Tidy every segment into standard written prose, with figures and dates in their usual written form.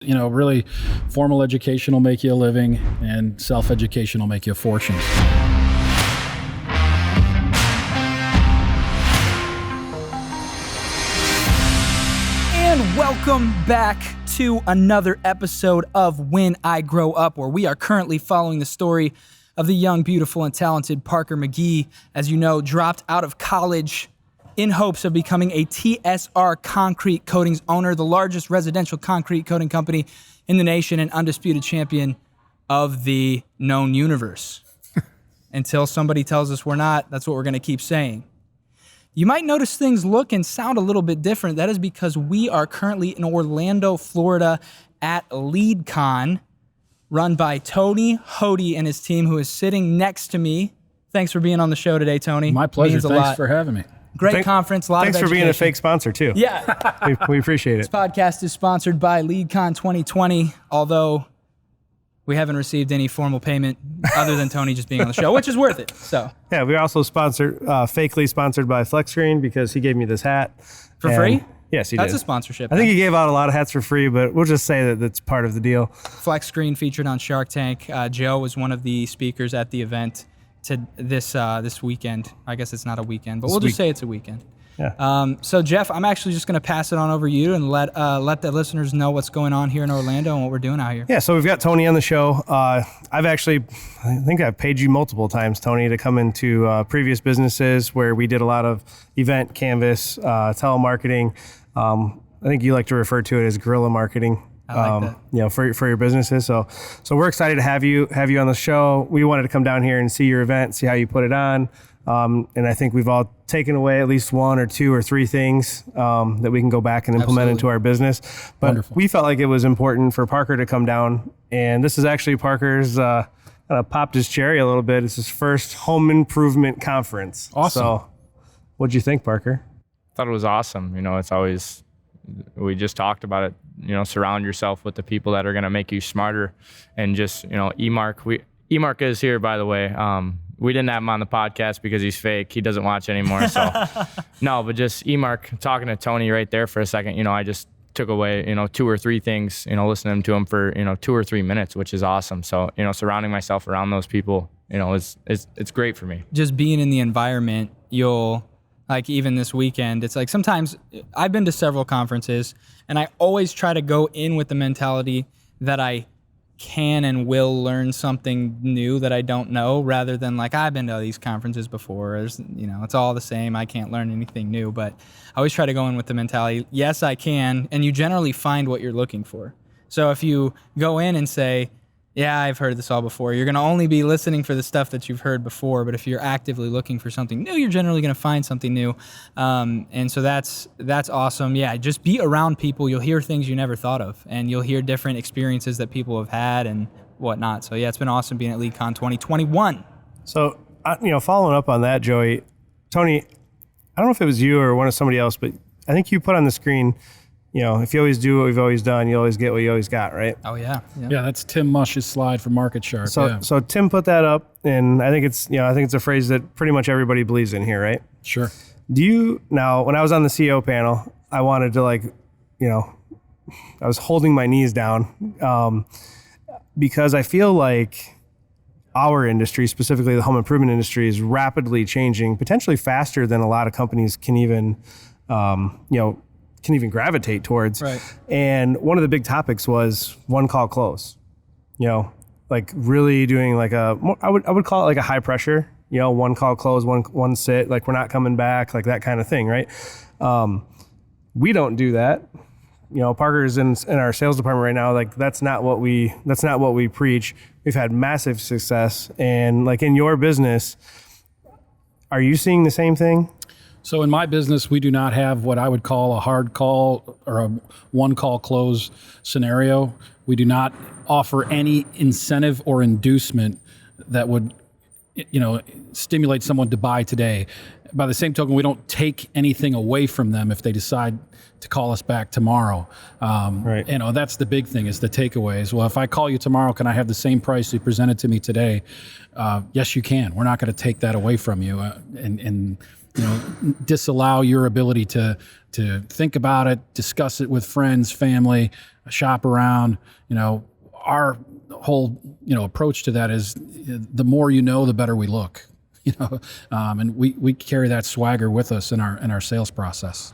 Really formal education will make you a living, and self-education will make you a fortune. And welcome back to another episode of When I Grow Up, where we are currently following the story of the young, beautiful, and talented Parker McGee. As you know, dropped out of college in hopes of becoming a TSR Concrete Coatings owner, the largest residential concrete coating company in the nation and undisputed champion of the known universe. Until somebody tells us we're not, that's what we're going to keep saying. You might notice things look and sound a little bit different. That is because we are currently in Orlando, Florida at LeadCon, run by Tony Hoty and his team, who is sitting next to me. Thanks for being on the show today, Tony. My pleasure. Means a Thanks lot. for having me. Great conference, a lot of education. Thanks for being a fake sponsor, too. Yeah. We appreciate This it. podcast is sponsored by LeadCon 2020, although we haven't received any formal payment other than Tony just being on the show, which is worth it. So Yeah, we're also fakely sponsored by Flex Screen because he gave me this hat. For free? Yes, he That's did. a sponsorship. I think he gave out a lot of hats for free, but we'll just say that that's part of the deal. Flex Screen featured on Shark Tank. Joe was one of the speakers at the event to this weekend. I guess it's not a weekend, but we'll just say it's a weekend. Yeah. So Jeff, I'm actually just going to pass it on over to you and let the listeners know what's going on here in Orlando and what we're doing out here. Yeah, so we've got Tony on the show. I think I've paid you multiple times, Tony, to come into previous businesses where we did a lot of event canvas, telemarketing. I think you like to refer to it as guerrilla marketing. I like that. For your businesses. So we're excited to have you on the show. We wanted to come down here and see your event, see how you put it on. And I think we've all taken away at least one or two or three things that we can go back and implement into our business. But Wonderful. We felt like it was important for Parker to come down. And this is actually Parker's kind of popped his cherry a little bit. It's his first home improvement conference. Awesome. So what'd you think, Parker? Thought it was awesome. It's always, we just talked about it, surround yourself with the people that are going to make you smarter. And just, Emark is here, by the way. We didn't have him on the podcast because he's fake. He doesn't watch anymore. So no, but just Emark, talking to Tony right there for a second, I just took away, two or three things, listening to him for, 2 or 3 minutes, which is awesome. So, surrounding myself around those people, it's great for me. Just being in the environment, like even this weekend, it's like sometimes I've been to several conferences and I always try to go in with the mentality that I can and will learn something new that I don't know, rather than like, I've been to these conferences before. It's all the same. I can't learn anything new, but I always try to go in with the mentality, yes, I can. And you generally find what you're looking for. So if you go in and say, yeah, I've heard this all before, you're going to only be listening for the stuff that you've heard before. But if you're actively looking for something new, you're generally going to find something new. And so that's awesome. Yeah, just be around people. You'll hear things you never thought of, and you'll hear different experiences that people have had and whatnot. So yeah, it's been awesome being at LeadCon 2021. So, following up on that, Joey, Tony, I don't know if it was you or somebody else, but I think you put on the screen, if you always do what we've always done, you always get what you always got, right? Oh, yeah. Yeah, that's Tim Mush's slide for Market Shark. So Tim put that up, and I think it's a phrase that pretty much everybody believes in here, right? Sure. Now, when I was on the CEO panel, I wanted to I was holding my knees down because I feel like our industry, specifically the home improvement industry, is rapidly changing, potentially faster than a lot of companies can even gravitate towards. Right. And one of the big topics was one call close. Like really doing like I would call it like a high pressure, one call close, one sit, like we're not coming back, like that kind of thing, right? We don't do that. Parker's in our sales department right now. Like that's not what we preach. We've had massive success, and like in your business, are you seeing the same thing? So in my business, we do not have what I would call a hard call or a one call close scenario. We do not offer any incentive or inducement that would, stimulate someone to buy today. By the same token, we don't take anything away from them if they decide to call us back tomorrow. Right. That's the big thing, is the takeaways. Well, if I call you tomorrow, can I have the same price you presented to me today? Yes, you can. We're not going to take that away from you. And disallow your ability to think about it, discuss it with friends, family, shop around. Our whole approach to that is the more the better we look. And we carry that swagger with us in our sales process.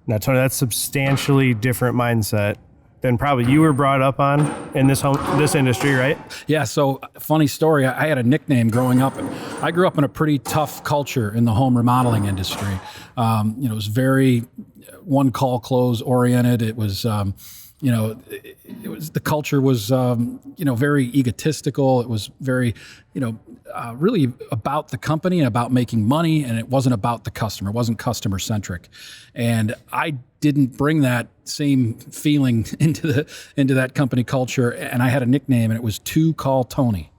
Now, Tony, that's substantially different mindset than probably you were brought up on in this industry, right? Yeah. So, funny story. I had a nickname growing up. I grew up in a pretty tough culture in the home remodeling industry. It was very one call close oriented. It was, the culture was, very egotistical. It was very, really about the company and about making money, and it wasn't about the customer. It wasn't customer centric, and I didn't bring that same feeling into that company culture. And I had a nickname, and it was "Two Call Tony,"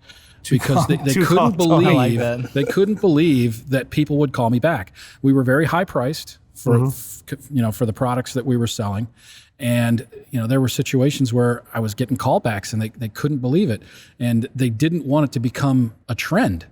because they couldn't believe they couldn't believe that people would call me back. We were very high priced for for the products that we were selling. And, there were situations where I was getting callbacks and they couldn't believe it. And they didn't want it to become a trend.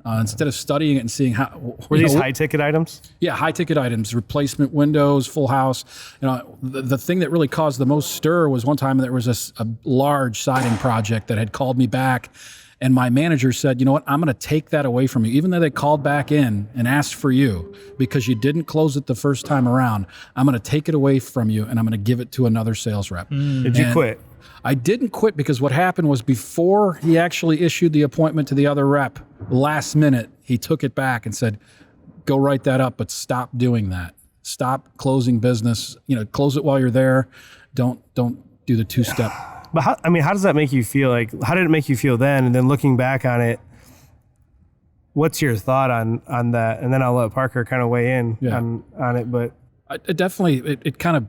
Instead of studying it and seeing how... Were these high-ticket items? Yeah, high-ticket items, replacement windows, full house. The thing that really caused the most stir was one time there was a large siding project that had called me back. And my manager said, you know what, I'm going to take that away from you. Even though they called back in and asked for you because you didn't close it the first time around, I'm going to take it away from you and I'm going to give it to another sales rep. Did you quit? I didn't quit because what happened was before he actually issued the appointment to the other rep, last minute, he took it back and said, go write that up, but stop doing that. Stop closing business. Close it while you're there. Don't do the two-step. But how does that make you feel? Like, how did it make you feel then? And then looking back on it, what's your thought on that? And then I'll let Parker kind of weigh in on it. But it definitely, it kind of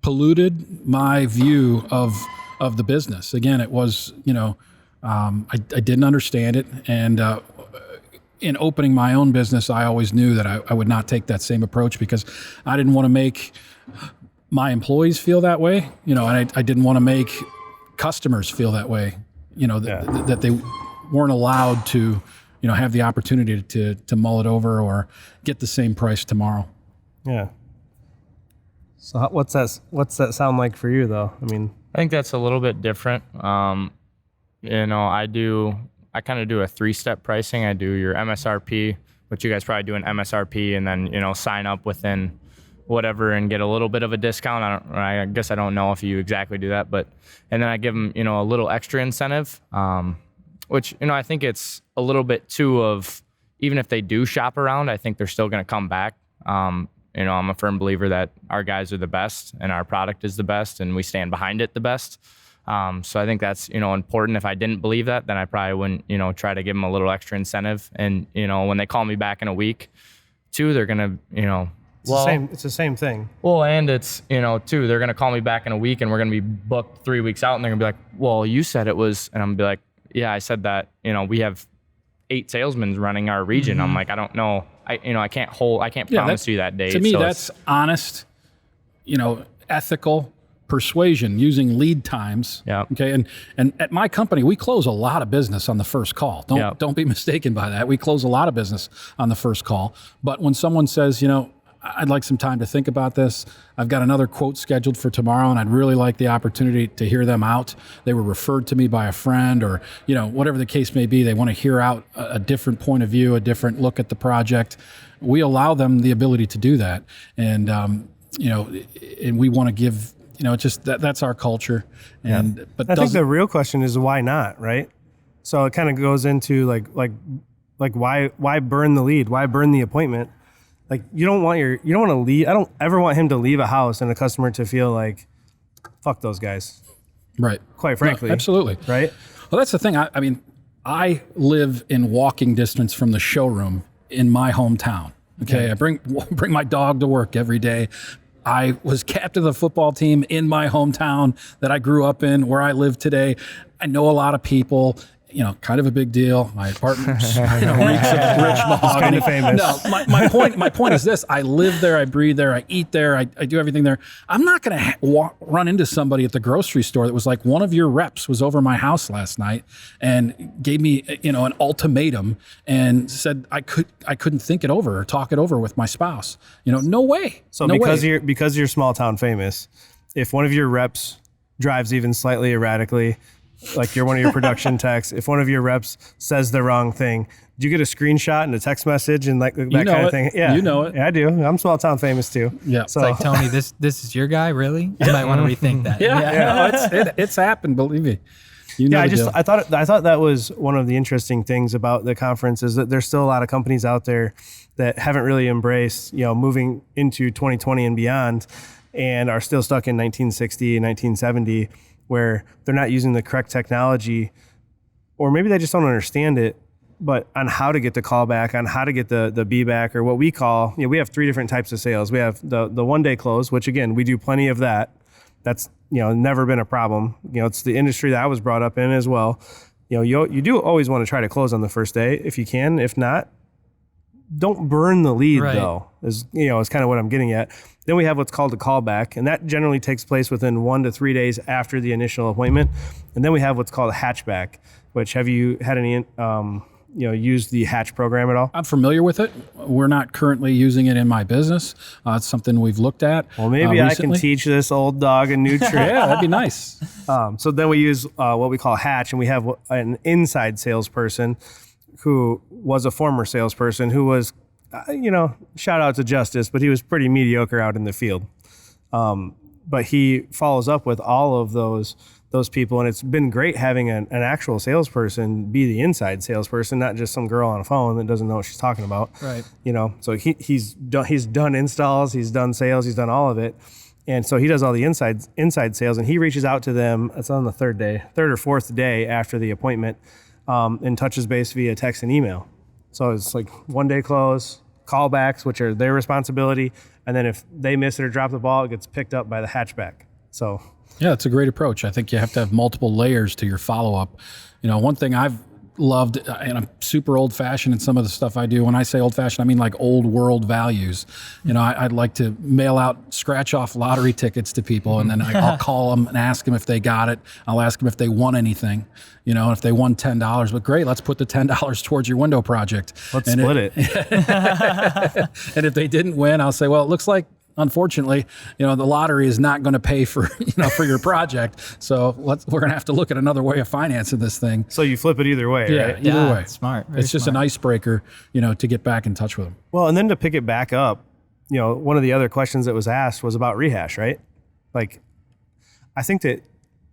polluted my view of the business. Again, it was, I didn't understand it. And in opening my own business, I always knew that I would not take that same approach because I didn't want to make my employees feel that way, and I didn't want to make customers feel that way, that they weren't allowed to, have the opportunity to mull it over or get the same price tomorrow. Yeah. So what's that sound like for you though? I think that's a little bit different. I kind of do a 3-step pricing. I do your MSRP, which you guys probably do an MSRP, and then, sign up within whatever and get a little bit of a discount. I guess I don't know if you exactly do that, and then I give them, a little extra incentive, which, I think it's a little bit too of, even if they do shop around, I think they're still going to come back. I'm a firm believer that our guys are the best and our product is the best and we stand behind it the best. So I think that's, important. If I didn't believe that, then I probably wouldn't, try to give them a little extra incentive. And, when they call me back in a week, too, they're going to, it's the same thing. Well, and it's, too, they're going to call me back in a week and we're going to be booked 3 weeks out and they're going to be like, well, you said it was, and I'm going to be like, yeah, I said that, we have 8 salesmen running our region. Mm-hmm. I'm like, I don't know. I can't promise you that date. To me, that's honest, ethical persuasion using lead times. Yeah. Okay. And at my company, we close a lot of business on the first call. Don't be mistaken by that. We close a lot of business on the first call. But when someone says, I'd like some time to think about this. I've got another quote scheduled for tomorrow, and I'd really like the opportunity to hear them out. They were referred to me by a friend or, whatever the case may be. They want to hear out a different point of view, a different look at the project. We allow them the ability to do that. And, and we want to give, just that's our culture. And, but I think the real question is why not, right? So it kind of goes into like why burn the lead? Why burn the appointment? Like you don't want to leave. I don't ever want him to leave a house and a customer to feel like, fuck those guys. Right. Quite frankly. No, absolutely. Right. Well, that's the thing. I live in walking distance from the showroom in my hometown. Okay. Yeah. I bring my dog to work every day. I was captain of the football team in my hometown that I grew up in, where I live today. I know a lot of people. kind of a big deal. My apartment's reeks of rich mahogany. Kind of famous. No, my point is this: I live there, I breathe there, I eat there, I do everything there. I'm not going to run into somebody at the grocery store that was like, one of your reps was over my house last night and gave me an ultimatum and said I couldn't think it over or talk it over with my spouse. No way. So no because way. you're small town famous, if one of your reps drives even slightly erratically, like you're one of your production techs, if one of your reps says the wrong thing, do you get a screenshot and a text message and like that kind of thing? Yeah, you know it. Yeah, I do. I'm small town famous too. Yeah. So It's like, Tony, this is your guy, really? You might want to rethink that. No, it's happened. Believe me. I thought that was one of the interesting things about the conference is that there's still a lot of companies out there that haven't really embraced, moving into 2020 and beyond, and are still stuck in 1960 and 1970, where they're not using the correct technology, or maybe they just don't understand it, but on how to get the call back, on how to get the be back, or what we call, we have 3 different types of sales. We have the 1-day close, which again, we do plenty of that. That's, never been a problem. It's the industry that I was brought up in as well. You do always want to try to close on the first day if you can. If not, don't burn the lead though, is kind of what I'm getting at. Then we have what's called a callback, and that generally takes place within 1 to 3 days after the initial appointment. And then we have what's called a hatchback, which have you had any, used the hatch program at all? I'm familiar with it. We're not currently using it in my business. It's something we've looked at. Well, maybe I can teach this old dog a new trick. Yeah, that'd be nice. So then we use what we call hatch, and we have an inside salesperson who was a former salesperson who was, shout out to Justice, but he was pretty mediocre out in the field. But he follows up with all of those people, and it's been great having an actual salesperson be the inside salesperson, not just some girl on a phone that doesn't know what she's talking about. Right. So he's done installs, he's done sales, he's done all of it. And so he does all the inside sales, and he reaches out to them. It's on the third or fourth day after the appointment, and touches base via text and email. So it's like 1-day close, callbacks, which are their responsibility. And then if they miss it or drop the ball, it gets picked up by the hatchback. So yeah, it's a great approach. I think you have to have multiple layers to your follow-up. One thing I've loved, and I'm super old-fashioned in some of the stuff I do. When I say old-fashioned, I mean like old world values. I'd like to mail out scratch-off lottery tickets to people, and then I'll call them and ask them if they got it. I'll ask them if they won anything. If they won $10, but great, let's put the $10 towards your window project. Let's split it. And if they didn't win, I'll say, well, it looks like, unfortunately, the lottery is not going to pay for, for your project. So we're going to have to look at another way of financing this thing. So you flip it either way, right? Either way. Smart. It's just an icebreaker, to get back in touch with them. Well, and then to pick it back up, one of the other questions that was asked was about rehash, right? Like, I think that,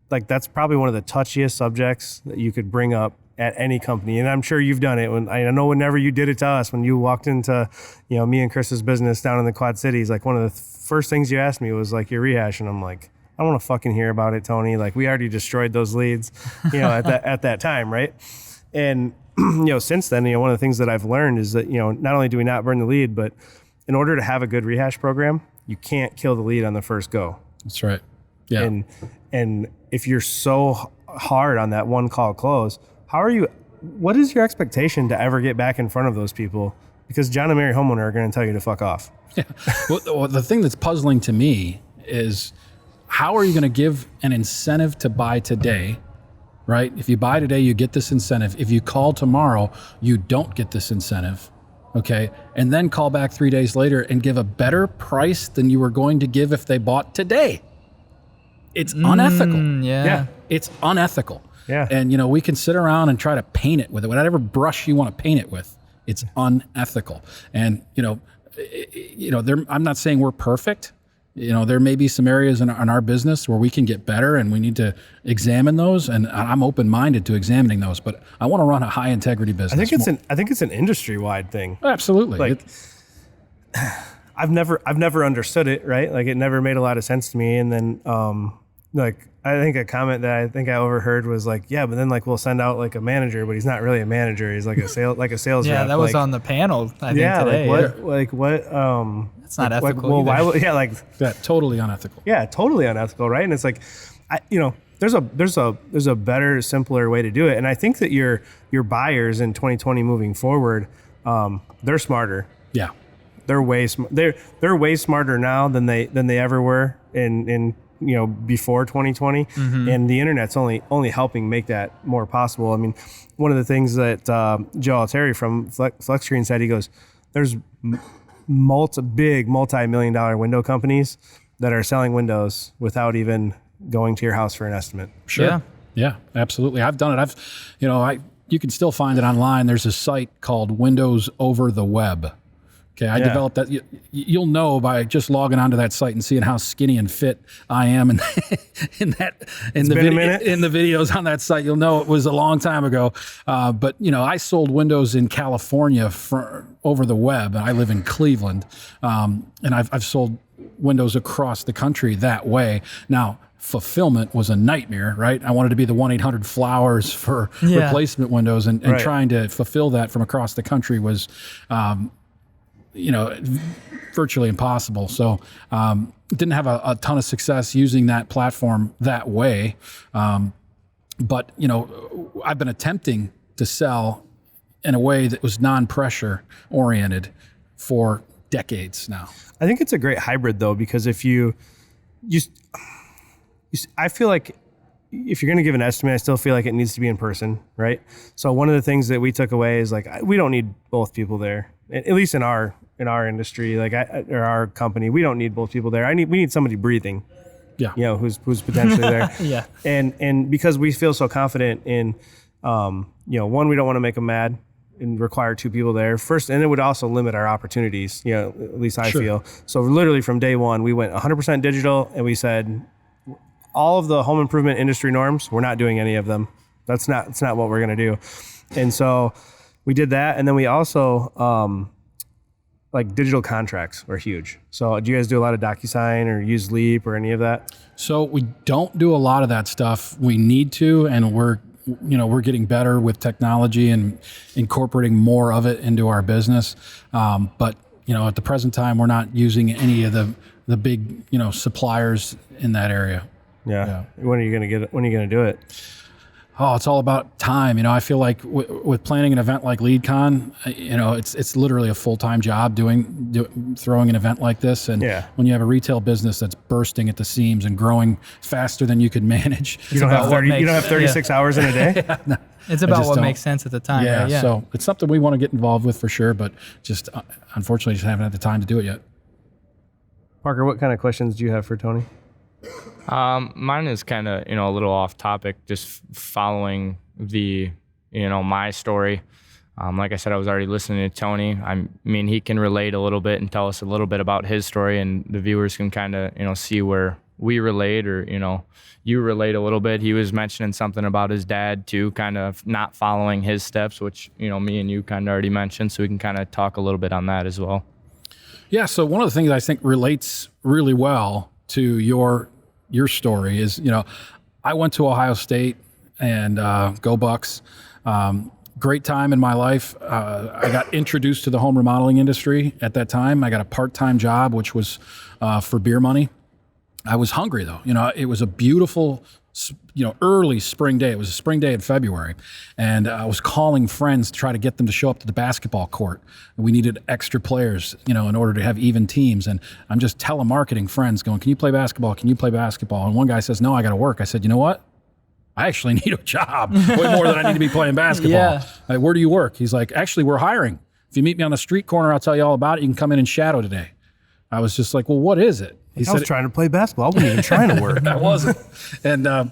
that's probably one of the touchiest subjects that you could bring up at any company. And I'm sure you've done it. I know whenever you did it to us, when you walked into, me and Chris's business down in the Quad Cities, like one of the first things you asked me was like your rehash. And I'm like, I don't want to fucking hear about it, Tony. Like, we already destroyed those leads, at that time. Right. And, since then, one of the things that I've learned is that, not only do we not burn the lead, but in order to have a good rehash program, you can't kill the lead on the first go. That's right. Yeah. And if you're so hard on that 1-call close, what is your expectation to ever get back in front of those people? Because John and Mary Homeowner are going to tell you to fuck off. Yeah. Well, the thing that's puzzling to me is, how are you going to give an incentive to buy today, right? If you buy today, you get this incentive. If you call tomorrow, you don't get this incentive, okay? And then call back 3 days later and give a better price than you were going to give if they bought today. It's unethical. Yeah. It's unethical. Yeah. And, we can sit around and try to paint it with whatever brush you want to paint it with. It's unethical. And, I'm not saying we're perfect. There may be some areas in our business where we can get better, and we need to examine those. And I'm open-minded to examining those, but I want to run a high integrity business. I think it's an industry-wide thing. Absolutely. Like, I've never understood it, right? Like, it never made a lot of sense to me. And then, I think a comment that I think I overheard was like, yeah, but then we'll send out a manager, but he's not really a manager. He's like a sales yeah, rep. that was on the panel, I think, today. What? That's not ethical. Well, why? Yeah, totally unethical. Yeah, totally unethical, right? And it's like, there's a better, simpler way to do it. And I think that your buyers in 2020 moving forward, they're smarter. Yeah. They're way they're way smarter now than they ever were in before 2020. Mm-hmm. And the internet's only helping make that more possible. I mean, one of the things that Joe Altieri from FlexScreen said, he goes, there's multi-million-dollar window companies that are selling windows without even going to your house for an estimate. Sure. Yeah, absolutely. I've done it. You can still find it online. There's a site called Windows Over the Web. Okay, I developed that. You'll know by just logging onto that site and seeing how skinny and fit I am, and in the videos on that site, you'll know it was a long time ago. But I sold windows in California over the web. I live in Cleveland, and I've sold windows across the country that way. Now, fulfillment was a nightmare, right? I wanted to be the 1-800-Flowers for replacement windows, and right. trying to fulfill that from across the country was virtually impossible. So didn't have a ton of success using that platform that way. But I've been attempting to sell in a way that was non-pressure oriented for decades now. I think it's a great hybrid though, because if I feel like if you're going to give an estimate, I still feel like it needs to be in person, right? So one of the things that we took away is like, we don't need both people there, at least in our industry, or our company. We don't need both people there. We need somebody breathing, who's potentially there. Yeah. And because we feel so confident in, one, we don't want to make them mad and require two people there first. And it would also limit our opportunities, at least I feel. So literally from day one, we went 100% digital, and we said, all of the home improvement industry norms, we're not doing any of them. That's not what we're going to do. And so we did that. And then we also, digital contracts were huge. So do you guys do a lot of DocuSign or use Leap or any of that? So we don't do a lot of that stuff. We need to, and we're getting better with technology and incorporating more of it into our business. But at the present time, we're not using any of the big, suppliers in that area. Yeah. When are you going to do it? Oh, it's all about time. I feel like with planning an event like LeadCon, it's literally a full-time job throwing an event like this. And when you have a retail business that's bursting at the seams and growing faster than you could manage, you don't have 36 hours in a day. No, it's about what makes sense at the time. Yeah, right? Yeah. So it's something we want to get involved with for sure, but just unfortunately just haven't had the time to do it yet. Parker, what kind of questions do you have for Tony? Mine is kind of, a little off topic, just following the, my story. Like I said, I was already listening to Tony. He can relate a little bit and tell us a little bit about his story, and the viewers can kind of, see where we relate, or, you relate a little bit. He was mentioning something about his dad too, kind of not following his steps, which, me and you kind of already mentioned. So we can kind of talk a little bit on that as well. Yeah. So one of the things I think relates really well to your story is, I went to Ohio State, and go Bucks. Great time in my life. I got introduced to the home remodeling industry at that time. I got a part-time job, which was for beer money. I was hungry though. It was a beautiful, early spring day. It was a spring day in February. And I was calling friends to try to get them to show up to the basketball court. We needed extra players, in order to have even teams. And I'm just telemarketing friends going, can you play basketball? Can you play basketball? And one guy says, no, I got to work. I said, you know what? I actually need a job way more than I need to be playing basketball. Yeah. Like, where do you work? He's like, actually, we're hiring. If you meet me on the street corner, I'll tell you all about it. You can come in and shadow today. I was just like, well, what is it? I was trying to play basketball. I wasn't even trying to work. I wasn't. And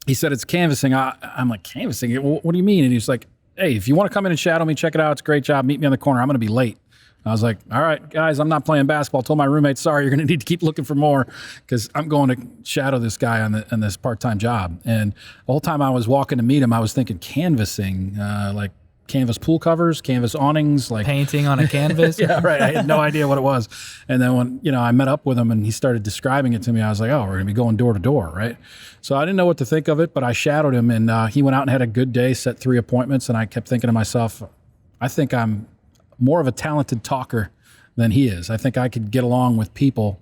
he said, it's canvassing. I'm like, canvassing? What do you mean? And he's like, hey, if you want to come in and shadow me, check it out. It's a great job. Meet me on the corner. I'm going to be late. I was like, all right, guys, I'm not playing basketball. I told my roommate, sorry, you're going to need to keep looking for more, because I'm going to shadow this guy on this part-time job. And the whole time I was walking to meet him, I was thinking canvassing, like canvas pool covers, canvas awnings, like painting on a canvas. Yeah, right. I had no idea what it was. And then when, I met up with him and he started describing it to me, I was like, oh, we're going to be going door to door, right? So I didn't know what to think of it, but I shadowed him, and he went out and had a good day, set 3 appointments, and I kept thinking to myself, I think I'm more of a talented talker than he is. I think I could get along with people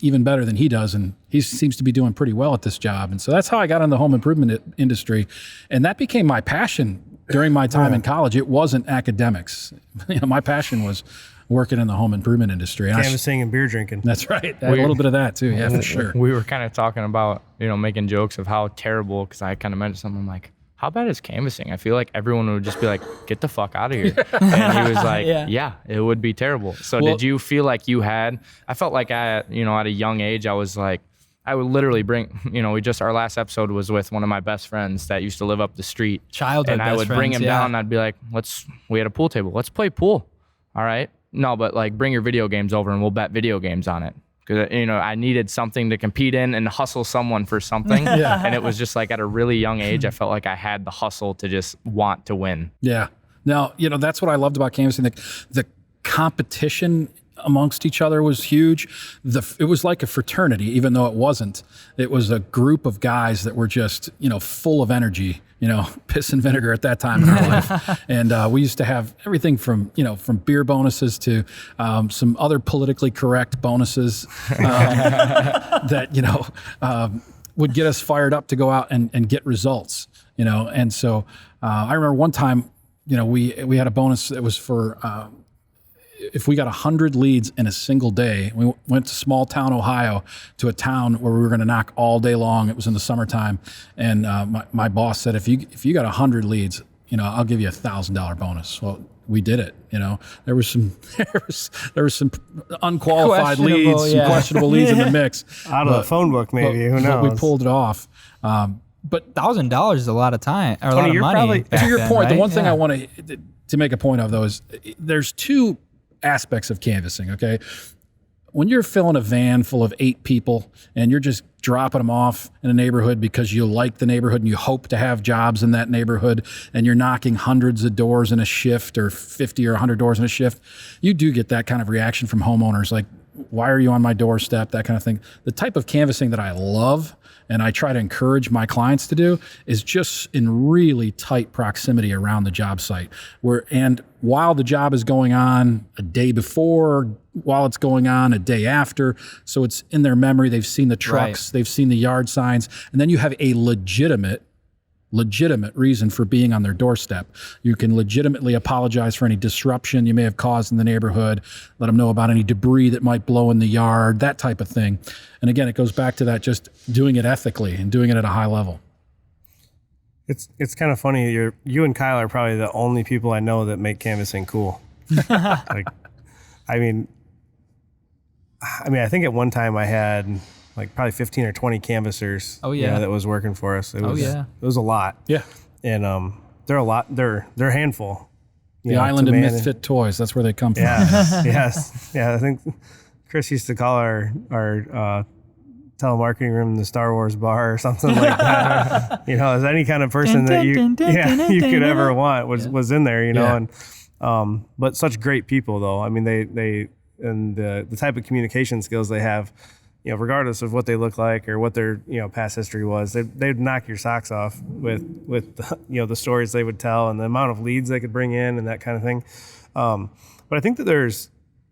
even better than he does, and he seems to be doing pretty well at this job. And so that's how I got in the home improvement industry, and that became my passion during my time in college. It wasn't academics. My passion was working in the home improvement industry. And Canvassing and beer drinking. that's right. A little bit of that too. Yeah, for sure. We were kind of talking about, making jokes of how terrible, because I kind of mentioned something like, how bad is canvassing? I feel like everyone would just be like, get the fuck out of here. And he was like, yeah, it would be terrible. So did you feel like I felt like at a young age, I was like, I would literally bring, our last episode was with one of my best friends that used to live up the street. Childhood And I would bring him down and I'd be like, we had a pool table. Let's play pool. All right. No, but like bring your video games over and we'll bet video games on it. Because, I needed something to compete in and hustle someone for something. And it was just like at a really young age, I felt like I had the hustle to just want to win. Yeah. Now, that's what I loved about canvassing. The competition amongst each other was huge. It was like a fraternity, even though it wasn't. It was a group of guys that were just, full of energy, piss and vinegar at that time in our life. And we used to have everything from beer bonuses to some other politically correct bonuses that, would get us fired up to go out and get results, And so I remember one time, we had a bonus that was for, if we got 100 leads in a single day. We went to small town Ohio, to a town where we were going to knock all day long. It was in the summertime, and my boss said, if you got 100 leads, I'll give you $1,000 bonus. Well, we did it. There was some unqualified leads, some questionable leads in the mix. Out of the phone book, maybe. Who knows? But we pulled it off. But $1,000 is a lot of time, or a lot of money. To your point, right? the one thing I want to make a point of, though, is there's two aspects of canvassing, okay? When you're filling a van full of 8 people and you're just dropping them off in a neighborhood because you like the neighborhood and you hope to have jobs in that neighborhood, and you're knocking hundreds of doors in a shift, or 50 or 100 doors in a shift, you do get that kind of reaction from homeowners, like, why are you on my doorstep, that kind of thing. The type of canvassing that I love and I try to encourage my clients to do is just in really tight proximity around the job site, and while the job is going on, a day before, while it's going on, a day after, so it's in their memory. They've seen the trucks, they've seen the yard signs, and then you have a legitimate reason for being on their doorstep. You can legitimately apologize for any disruption you may have caused in the neighborhood, let them know about any debris that might blow in the yard, that type of thing. And again, it goes back to that, just doing it ethically and doing it at a high level. It's kind of funny. You and Kyle are probably the only people I know that make canvassing cool. I think at one time I had like probably 15 or 20 canvassers. Oh yeah, that was working for us. It was a lot. Yeah, and they're a lot. They're a handful. The island of misfit toys. That's where they come from. Yeah. Yes. Yeah. I think Chris used to call our telemarketing room the Star Wars bar or something like that. As any kind of person that you could ever want was in there. And but such great people though. I mean, they and the type of communication skills they have. Regardless of what they look like or what their past history was, they'd knock your socks off with the stories they would tell and the amount of leads they could bring in and that kind of thing. But I think that there's,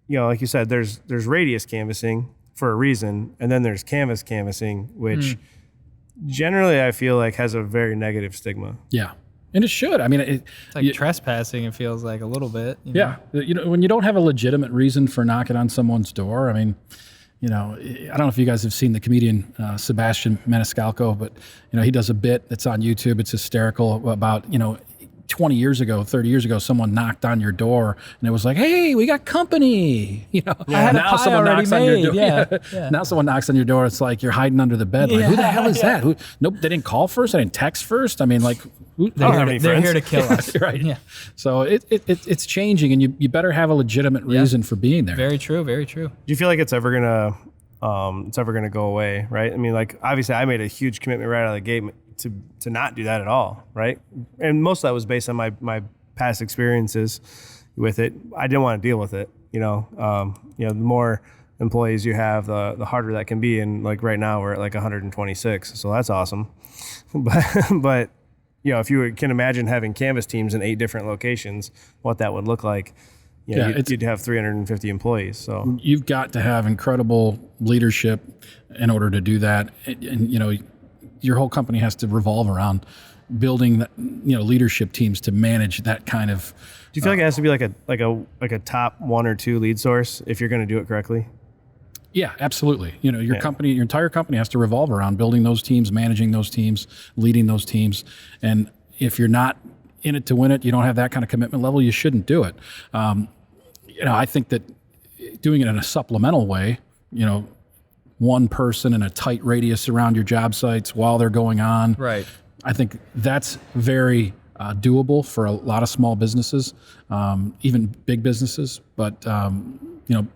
like you said, there's radius canvassing for a reason, and then there's canvassing, which generally I feel like has a very negative stigma. Yeah. And it should. I mean, it's like trespassing. It feels like a little bit. Yeah. When you don't have a legitimate reason for knocking on someone's door, I mean, I don't know if you guys have seen the comedian Sebastian Maniscalco, but he does a bit that's on YouTube. It's hysterical about 20 years ago, 30 years ago, someone knocked on your door and it was like, hey, we got company. I had a pie already made. Yeah. Now someone knocks on your door. It's like you're hiding under the bed. Like, who the hell is that? Nope, they didn't call first. They didn't text first. I mean, like, they're here to kill us. Right. Yeah. So it's changing, and you better have a legitimate reason for being there. Very true. Very true. Do you feel like it's ever gonna go away? Right. I mean, like, obviously I made a huge commitment right out of the gate to not do that at all, right? And most of that was based on my past experiences with it. I didn't want to deal with it, the more employees you have, the harder that can be. And like right now we're at like 126, so that's awesome. But if you can imagine having canvas teams in 8 different locations, what that would look like. you'd have 350 employees. So You've got to have incredible leadership in order to do that. And your whole company has to revolve around building leadership teams to manage that kind of. do you feel like it has to be like a top 1 or 2 lead source if you're going to do it correctly? Yeah, absolutely. Your company, your entire company has to revolve around building those teams, managing those teams, leading those teams. And if you're not in it to win it, you don't have that kind of commitment level, you shouldn't do it. I think that doing it in a supplemental way, one person in a tight radius around your job sites while they're going on. Right. I think that's very doable for a lot of small businesses, even big businesses. But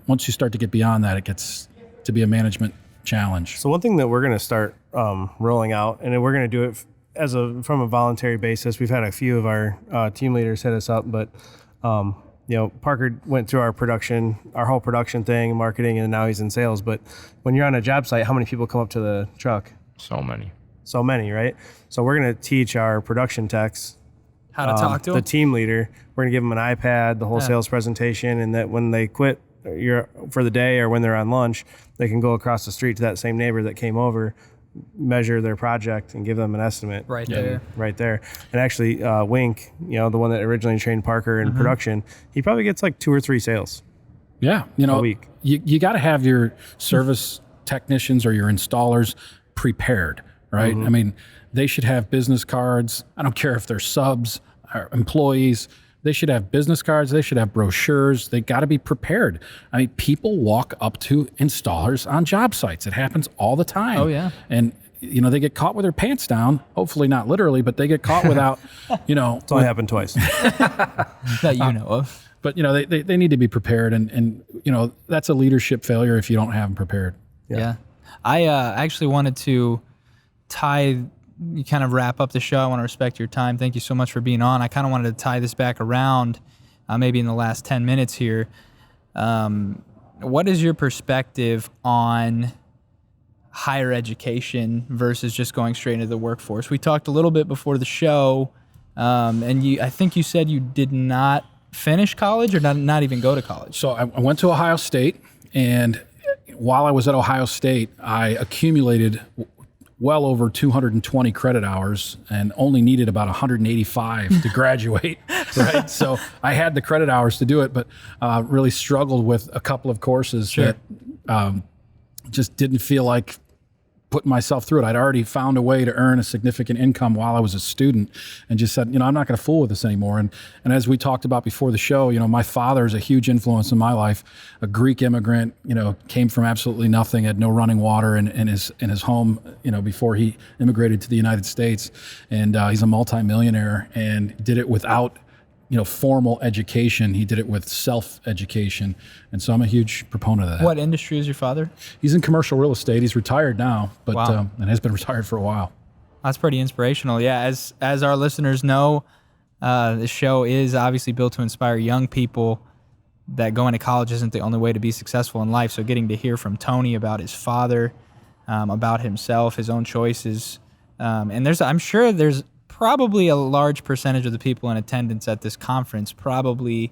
once you start to get beyond that, it gets to be a management challenge. So one thing that we're going to start rolling out, and we're going to do it from a voluntary basis. We've had a few of our team leaders hit us up, but Parker went through our whole production thing, marketing, and now he's in sales. But when you're on a job site, how many people come up to the truck? So many, right? So we're going to teach our production techs How to talk to the them? team leader. We're going to give them an iPad, the whole sales presentation, and that when they quit for the day or when they're on lunch, they can go across the street to that same neighbor that came over, measure their project, and give them an estimate. Right there. And actually, Wink, the one that originally trained Parker in production, he probably gets like 2 or 3 sales. Yeah, a week. You got to have your service technicians or your installers prepared, right? I mean, they should have business cards. I don't care if they're subs or employees. They should have business cards. They should have brochures. They got to be prepared. I mean, people walk up to installers on job sites. It happens all the time. Oh, yeah. And they get caught with their pants down. Hopefully not literally, but they get caught without, It's only happened twice. That you know of. But they need to be prepared, and that's a leadership failure if you don't have them prepared. Yeah. I actually wanted to kind of wrap up the show. I want to respect your time. Thank you so much for being on. I kind of wanted to tie this back around maybe in the last 10 minutes here. What is your perspective on higher education versus just going straight into the workforce? We talked a little bit before the show, and I think you said you did not finish college or not even go to college. So I went to Ohio State, and while I was at Ohio State, I accumulated well over 220 credit hours and only needed about 185 to graduate, right? So I had the credit hours to do it, but really struggled with a couple of courses that just didn't feel like putting myself through it. I'd already found a way to earn a significant income while I was a student, and just said, I'm not going to fool with this anymore. And as we talked about before the show, my father is a huge influence in my life. A Greek immigrant, came from absolutely nothing, had no running water in his home, before he immigrated to the United States. And he's a multimillionaire and did it without formal education. He did it with self-education. And so I'm a huge proponent of that. What industry is your father? He's in commercial real estate. He's retired now, but Wow. And has been retired for a while. That's pretty inspirational. Yeah, as our listeners know, the show is obviously built to inspire young people that going to college isn't the only way to be successful in life. So getting to hear from Tony about his father, about himself, his own choices, and I'm sure there's probably a large percentage of the people in attendance at this conference probably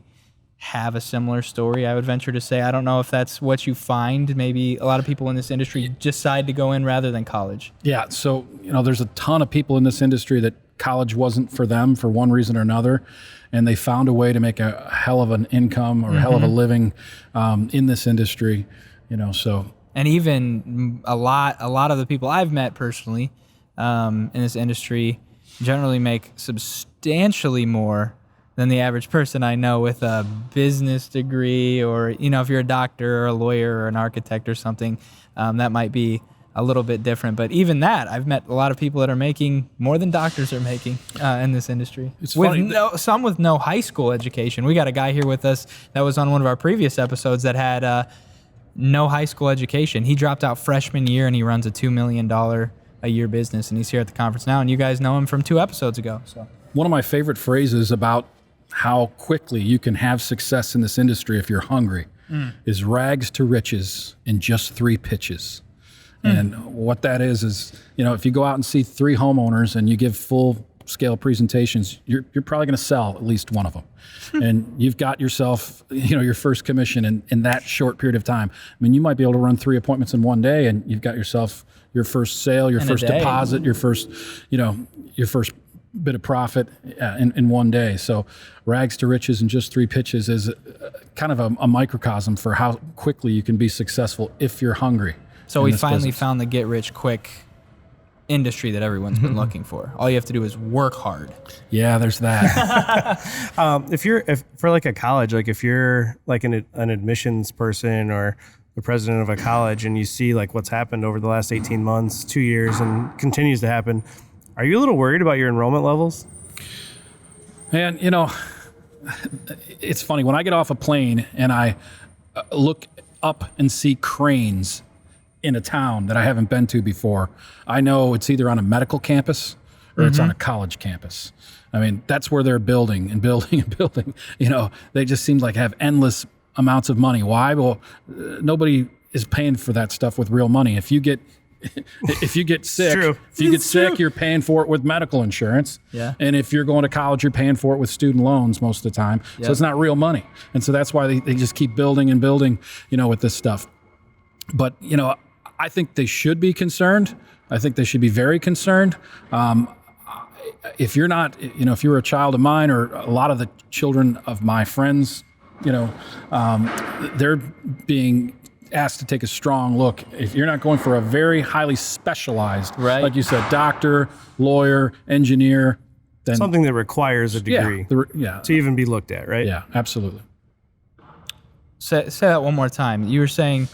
have a similar story, I would venture to say. I don't know if that's what you find. Maybe a lot of people in this industry decide to go in rather than college. Yeah, so there's a ton of people in this industry that college wasn't for them for one reason or another, and they found a way to make a hell of an income or a hell of a living in this industry. So. And even a lot of the people I've met personally in this industry generally make substantially more than the average person I know with a business degree, or if you're a doctor or a lawyer or an architect or something, that might be a little bit different. But even that, I've met a lot of people that are making more than doctors are making in this industry. It's funny. Some with no high school education. We got a guy here with us that was on one of our previous episodes that had no high school education. He dropped out freshman year and he runs a $2 million a year business, and he's here at the conference now, and you guys know him from 2 episodes ago. So one of my favorite phrases about how quickly you can have success in this industry if you're hungry is rags to riches in just 3 pitches. And what that is if you go out and see 3 homeowners and you give full scale presentations, you're probably going to sell at least one of them. And you've got yourself, your first commission in that short period of time. I mean, you might be able to run 3 appointments in one day, and you've got yourself your first sale, your first deposit, your first bit of profit in one day. So rags to riches in just 3 pitches is kind of a microcosm for how quickly you can be successful if you're hungry. So we finally found the get rich quick industry that everyone's been looking for. All you have to do is work hard. Yeah, there's that. If for like a college, like if you're like an admissions person or the president of a college and you see like what's happened over the last 18 months, 2 years, and continues to happen, are you a little worried about your enrollment levels? Man, it's funny. When I get off a plane and I look up and see cranes in a town that I haven't been to before, I know it's either on a medical campus or it's on a college campus. I mean, that's where they're building and building and building. They just seem like have endless amounts of money. Why? Well, nobody is paying for that stuff with real money. If you get sick, you're paying for it with medical insurance. Yeah. And if you're going to college, you're paying for it with student loans most of the time. Yep. So it's not real money. And so that's why they just keep building and building, with this stuff. But, I think they should be concerned. I think they should be very concerned. If you're not, if you're a child of mine or a lot of the children of my friends, they're being asked to take a strong look. If you're not going for a very highly specialized, like you said, doctor, lawyer, engineer, then something that requires a degree to even be looked at, right? Yeah, absolutely. Say that one more time. You were saying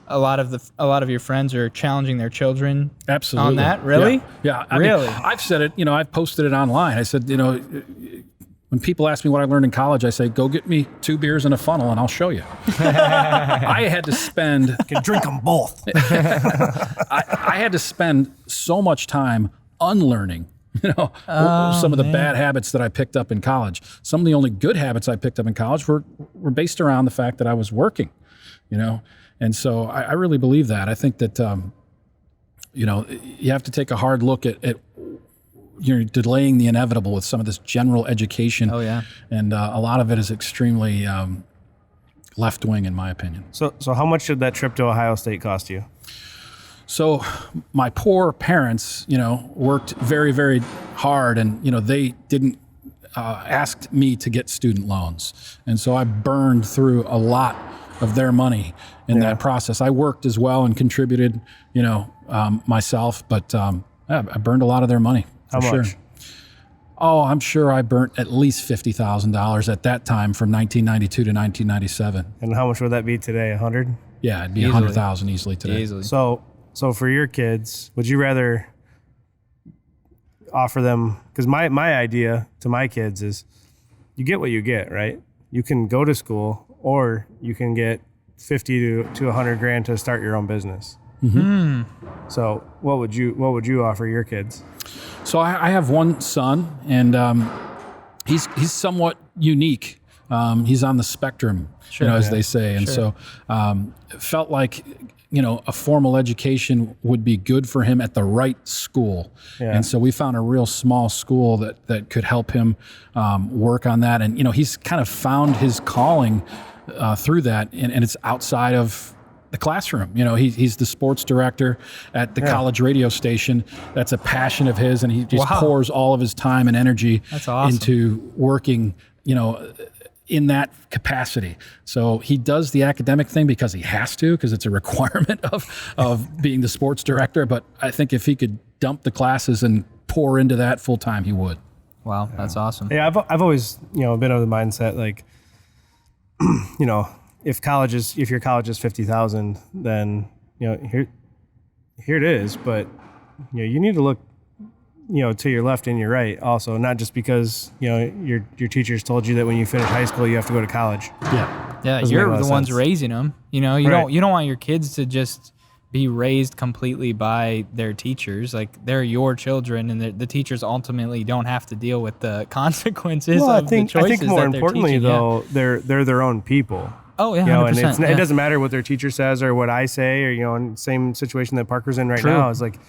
a lot of your friends are challenging their children absolutely on that. Really? Yeah. Really? I've said it. I've posted it online. I said, when people ask me what I learned in college, I say, go get me 2 beers and a funnel and I'll show you. I had to spend... You can drink them both. I had to spend so much time unlearning, some of the bad habits that I picked up in college. Some of the only good habits I picked up in college were based around the fact that I was working, And so I really believe that. I think that, you have to take a hard look at you're delaying the inevitable with some of this general education. Oh, yeah. And a lot of it is extremely left-wing, in my opinion. So how much did that trip to Ohio State cost you? So my poor parents, worked very, very hard, and, they didn't ask me to get student loans. And so I burned through a lot of their money in that process. I worked as well and contributed, myself, but I burned a lot of their money. How much? Sure. Oh, I'm sure I burnt at least $50,000 at that time from 1992 to 1997. And how much would that be today? 100? Yeah, it'd be 100,000 easily today. Easily. So for your kids, would you rather offer them? Because my idea to my kids is, you get what you get, right? You can go to school, or you can get 50 to 100 grand to start your own business. Mm-hmm. So what would you offer your kids? So I have one son, and he's somewhat unique. He's on the spectrum, as they say. And so it felt like, a formal education would be good for him at the right school. Yeah. And so we found a real small school that could help him work on that. And, he's kind of found his calling through that, and it's outside of the classroom. He's the sports director at the college radio station. That's a passion of his, and he just pours all of his time and energy into working, in that capacity. So he does the academic thing because he has to, because it's a requirement of being the sports director. But I think if he could dump the classes and pour into that full time, he would. Wow, that's awesome. Yeah, I've always, been of the mindset, like, if your college is 50,000, then here it is. But you need to look to your left and your right also, not just because your teachers told you that when you finish high school you have to go to college. Yeah, you're the ones raising them. You don't want your kids to just be raised completely by their teachers. Like, they're your children, and the teachers ultimately don't have to deal with the consequences of the choices. I think more importantly, though, they're their own people. Oh yeah, 100%, and it doesn't matter what their teacher says or what I say, or in the same situation that Parker's in right now. Is like,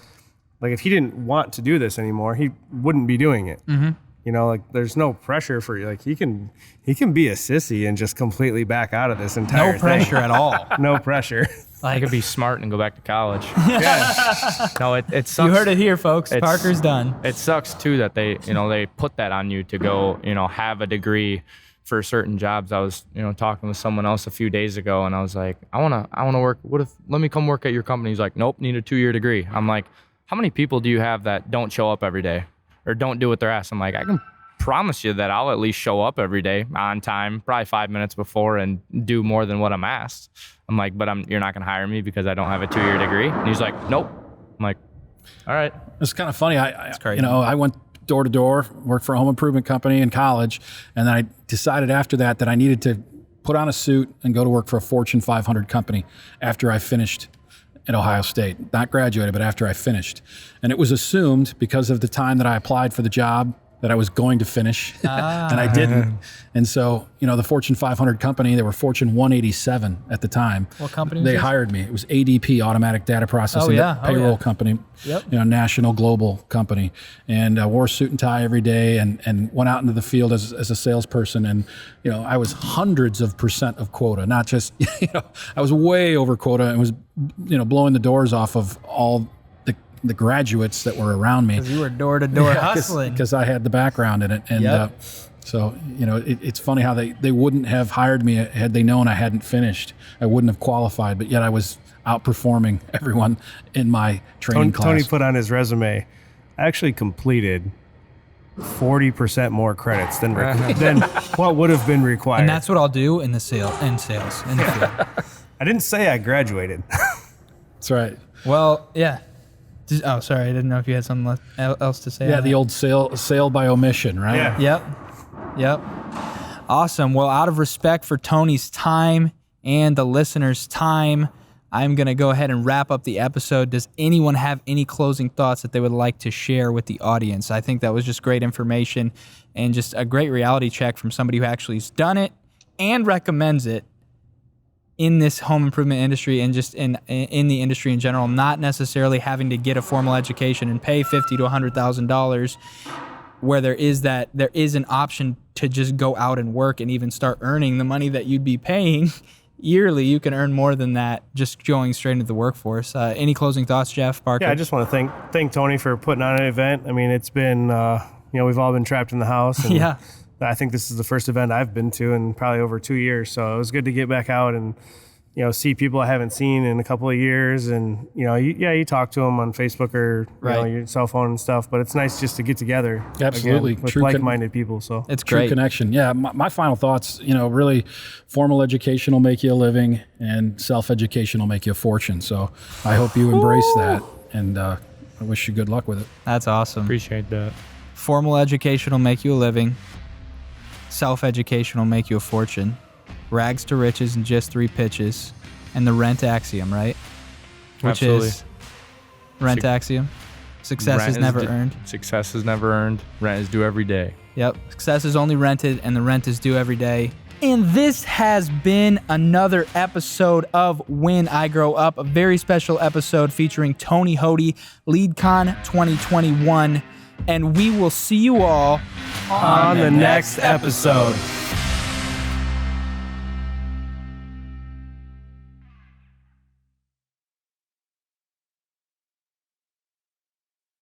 Like if he didn't want to do this anymore, he wouldn't be doing it. You know, like there's no pressure for you. Like he can be a sissy and just completely back out of this entire No pressure at all. No pressure. I could be smart and go back to college. Yeah. No, it sucks. You heard it here, folks. Parker's done. It sucks too that they put that on you to go, have a degree for certain jobs. I was, talking with someone else a few days ago, and I was like, I wanna work. Let me come work at your company. He's like, nope, need a 2-year degree. I'm like, how many people do you have that don't show up every day or don't do what they're asked? I'm like, I can promise you that I'll at least show up every day on time, probably 5 minutes before, and do more than what I'm asked. I'm like, but you're not gonna hire me because I don't have a 2-year degree? And he's like, nope. I'm like, all right. It's kind of funny. It's crazy. I went door to door, worked for a home improvement company in college, and then I decided after that I needed to put on a suit and go to work for a Fortune 500 company after I finished at Ohio State. Not graduated, but after I finished. And it was assumed because of the time that I applied for the job that I was going to finish, and I didn't. And so, the Fortune 500 company, they were Fortune 187 at the time. What company was They this? hired me. It was ADP, Automatic Data Processing, payroll company, Yep. National global company. And I wore a suit and tie every day and went out into the field as a salesperson. And, I was hundreds of % of quota, not just, I was way over quota and was, blowing the doors off of all the graduates that were around me. Because you were door to door hustling. Because I had the background in it. And so, it's funny how they wouldn't have hired me had they known I hadn't finished. I wouldn't have qualified, but yet I was outperforming everyone in my training class. Tony put on his resume, I actually completed 40% more credits than what would have been required. And that's what I'll do in sales in the field. I didn't say I graduated. That's right. Well, yeah. Oh, sorry. I didn't know if you had something else to say. Yeah, the old sale by omission, right? Yeah. Yep. Awesome. Well, out of respect for Tony's time and the listeners' time, I'm going to go ahead and wrap up the episode. Does anyone have any closing thoughts that they would like to share with the audience? I think that was just great information and just a great reality check from somebody who actually has done it and recommends it in this home improvement industry and just in the industry in general, not necessarily having to get a formal education and pay $50,000 to $100,000, where there is an option to just go out and work and even start earning the money that you'd be paying yearly. You can earn more than that just going straight into the workforce. Any closing thoughts, Jeff, Parker? Yeah, I just want to thank Tony for putting on an event. I mean, it's been, we've all been trapped in the house. And Yeah. I think this is the first event I've been to in probably over 2 years. So it was good to get back out and, see people I haven't seen in a couple of years. And, you talk to them on Facebook or your cell phone and stuff, but it's nice just to get together. Absolutely. Again, with True like-minded people. So It's True great. connection. Yeah. My final thoughts, really formal education will make you a living and self-education will make you a fortune. So I hope you embrace that, and I wish you good luck with it. That's awesome. Appreciate that. Formal education will make you a living. Self-education will make you a fortune. Rags to riches in just 3 pitches. And the rent axiom, right? Which Absolutely. is rent axiom. Success Rent is never earned. Success is never earned. Rent is due every day. Yep. Success is only rented, and the rent is due every day. And this has been another episode of When I Grow Up, a very special episode featuring Tony Hoty, LeadCon 2021. And we will see you all on the next episode.